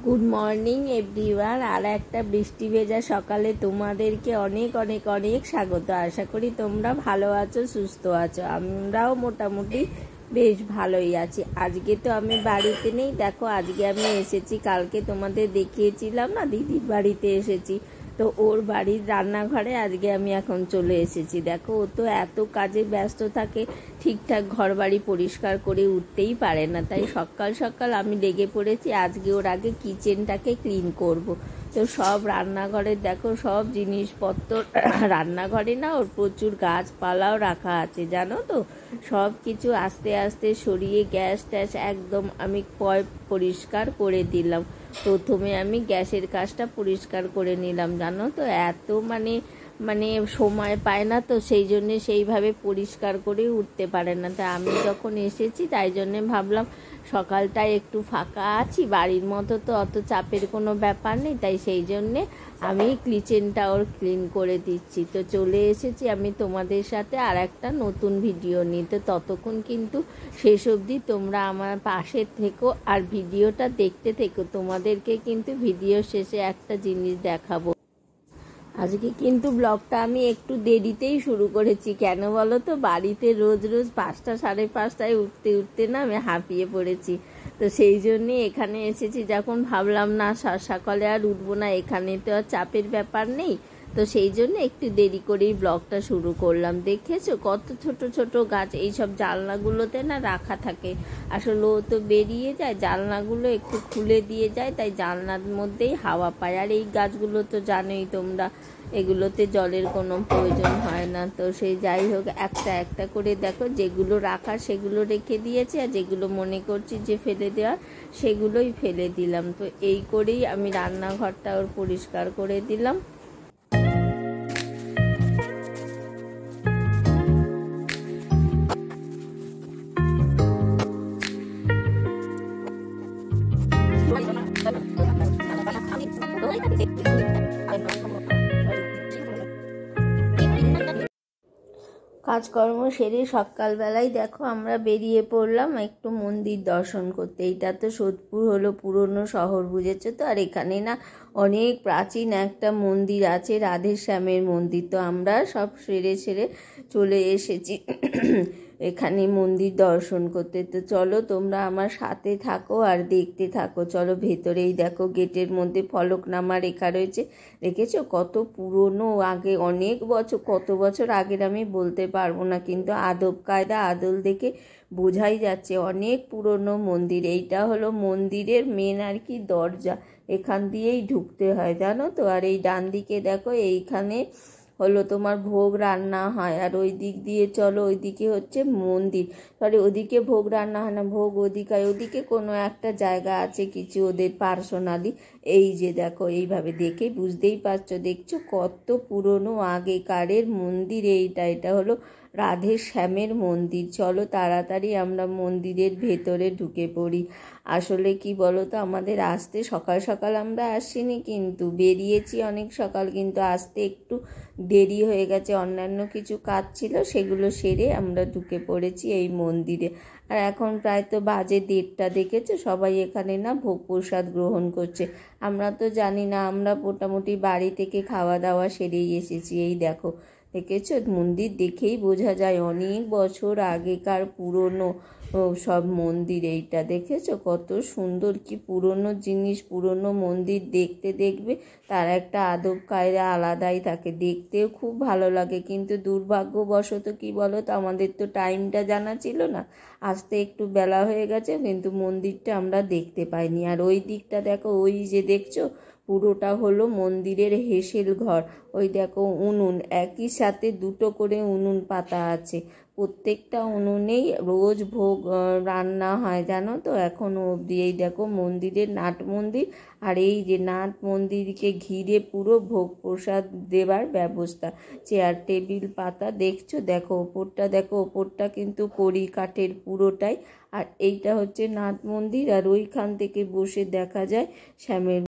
Good morning everyone. আর একটা বৃষ্টি ভেজা সকালে তোমাদেরকে অনেক অনেক অনেক স্বাগত। আশা করি তোমরা ভালো আছো, সুস্থ আছো। আমরাও মোটামুটি বেশ ভালোই আছি। আজকে তো আমি বাড়িতে নেই, দেখো আজকে আমি এসেছি, কালকে তোমাদের দেখিয়েছিলাম না দিদির বাড়িতে এসেছি, তো ওর বাড়ির রান্নাঘরে আজকে আমি এখন চলে এসেছি। দেখো ও তো এত কাজে ব্যস্ত থাকে, ঠিকঠাক ঘর বাড়ি পরিষ্কার করে উঠতেই পারে না, তাই সকাল সকাল আমি লেগে পড়েছি আজকে ওর আগে কিচেনটাকে ক্লিন করব। তো সব রান্নাঘরে দেখো সব জিনিসপত্র রান্নাঘরে না ওর প্রচুর গাছপালাও রাখা আছে জানো তো, সব কিছু আস্তে আস্তে সরিয়ে গ্যাস ট্যাস একদম আমি পরিষ্কার করে দিলাম। প্রথমে আমি গ্যাসের কাজটা পরিষ্কার করে নিলাম জানো তো, এত মানে মানে সময় পায় না, তো সেই জন্যে সেইভাবে পরিষ্কার করে উঠতে পারে না। তাই আমি যখন এসেছি তাই জন্যে ভাবলাম সকালটায় একটু ফাঁকা আছি, বাড়ির মতো তো অত চাপের কোনো ব্যাপার নেই, তাই সেই জন্যে আমি কিচেনটা ওর ক্লিন করে দিচ্ছি। তো চলে এসেছি আমি তোমাদের সাথে আর একটা নতুন ভিডিও নিতে, ততক্ষণ কিন্তু শেষ অবধি তোমরা আমার পাশে থেকো আর ভিডিওটা দেখতে থেকো। তোমাদেরকে কিন্তু ভিডিও শেষে একটা জিনিস দেখাবো। আজকে কিন্তু ব্লগটা আমি একটু দেরিতেই শুরু করেছি, কেন বলো তো, বাড়িতে রোজ রোজ 5টা সাড়ে 5টায় উঠতে উঠতে না আমি হাঁপিয়ে পড়েছি। তো সেই জন্যে এখানে এসেছি, যখন ভাবলাম না সকালে আর উঠবো না, এখানে তো আর চাপের ব্যাপার নেই, তো সেই জন্য একটু দেরি করেই ব্লগটা শুরু করলাম। দেখেছো কত ছোট ছোট গাছ এইসব জানলাগুলোতে না রাখা থাকে, আসলে ও তো বেরিয়ে যায়, জানলাগুলো একটু খুলে দিয়ে যায়, তাই জানলার মধ্যেই হাওয়া পায়। আর এই গাছগুলো তো জানোই তোমরা, এগুলোতে জলের কোনো প্রয়োজন হয় না। তো সেই যাই হোক, একটা একটা করে দেখো যেগুলো রাখার সেগুলো রেখে দিয়েছি, আর যেগুলো মনে করছি যে ফেলে দেওয়ার সেগুলোই ফেলে দিলাম। তো এই করেই আমি রান্নাঘরটা ওর পরিষ্কার করে দিলাম। কাজকর্ম সেরে সকালবেলায় দেখো আমরা বেরিয়ে পড়লাম একটু মন্দির দর্শন করতে। এইটা তো সোদপুর হলো পুরনো শহর, বুঝেছো তো। আর এখানে না অনেক প্রাচীন একটা মন্দির আছে, রাধেশ্যামের মন্দির। তো আমরা সব সেরে সেরে চলে এসেছি এখানে মন্দির দর্শন করতে। তো চলো তোমরা আমার সাথে থাকো আর দেখতে থাকো। চলো ভেতরেই দেখো গেটের মধ্যে ফলকনামা রেখা রয়েছে, দেখেছো কত পুরনো, আগে অনেক বছর, কত বছর আগের আমি বলতে পারবো না, কিন্তু আদব কায়দা আদল দেখে বোঝাই যাচ্ছে অনেক পুরনো মন্দির। এইটা হলো মন্দিরের মেন আর কি দরজা, এখান দিয়েই ঢুকতে হয় জানো তো। আর এই ডান দিকে দেখো এইখানে হলো তোমার ভোগ রান্না হয়, আর ওই দিক দিয়ে চলো ওইদিকে হচ্ছে মন্দির, সরি ওদিকে ভোগ রান্না হয় না, ভোগ ওদিকে, ওদিকে কোনো একটা জায়গা আছে কিছু ওদের পার্সোনালি। এই যে দেখো এইভাবে দেখে বুঝতেই পারছো, দেখছো কত পুরনো আগেকারের মন্দির এইটা। এটা হলো রাধেশ্যামের মন্দির। চলো তাড়াতাড়ি আমরা মন্দিরের ভেতরে ঢুকে পড়ি। আসলে কি বলো তো, আমাদের আসতে সকাল সকাল আমরা আসিনি, কিন্তু বেরিয়েছি অনেক সকাল, কিন্তু আসতে একটু দেরি হয়ে গেছে, অন্যান্য কিছু কাজ ছিল সেগুলো সেরে আমরা ঢুকে পড়েছি এই মন্দিরে। আর এখন প্রায় তো বাজে 1:30, দেখেছো সবাই এখানে না ভোগ প্রসাদ গ্রহণ করছে। আমরা তো জানি না, আমরা মোটামুটি বাড়ি থেকে খাওয়া দাওয়া সেরেই এসেছি। এই দেখো দেখেছো, মন্দির দেখেই বোঝা যায় অনেক বছর আগেকার পুরনো সব মন্দির। এইটা দেখেছো কত সুন্দর, কি পুরনো জিনিস, পুরনো মন্দির দেখতে দেখবে তার একটা আদব কায়দা আলাদাই থাকে, দেখতেও খুব ভালো লাগে। কিন্তু দুর্ভাগ্যবশত কি বলো তো, আমাদের তো টাইমটা জানা ছিল না, আসতে একটু বেলা হয়ে গেছে, কিন্তু মন্দিরটা আমরা দেখতে পাইনি। আর ওই দিকটা দেখো, ওই যে দেখছো পুরোটা হলো মন্দিরের হেসেল ঘর। ওই দেখো উনুন, একই সাথে দুটো করে উনুন পাতা আছে, প্রত্যেকটা উনুনেই রোজ ভোগ রান্না হয় জানো তো এখনও অবধি। এই দেখো মন্দিরের নাট মন্দির, আর এই যে নাট মন্দিরকে ঘিরে পুরো ভোগ প্রসাদ দেবার ব্যবস্থা, চেয়ার টেবিল পাতা দেখছো, দেখো ওপরটা, দেখো ওপরটা কিন্তু কড়ি কাঠের পুরোটাই। আর এইটা হচ্ছে নাট মন্দির, আর ওইখান থেকে বসে দেখা যায় শ্যামের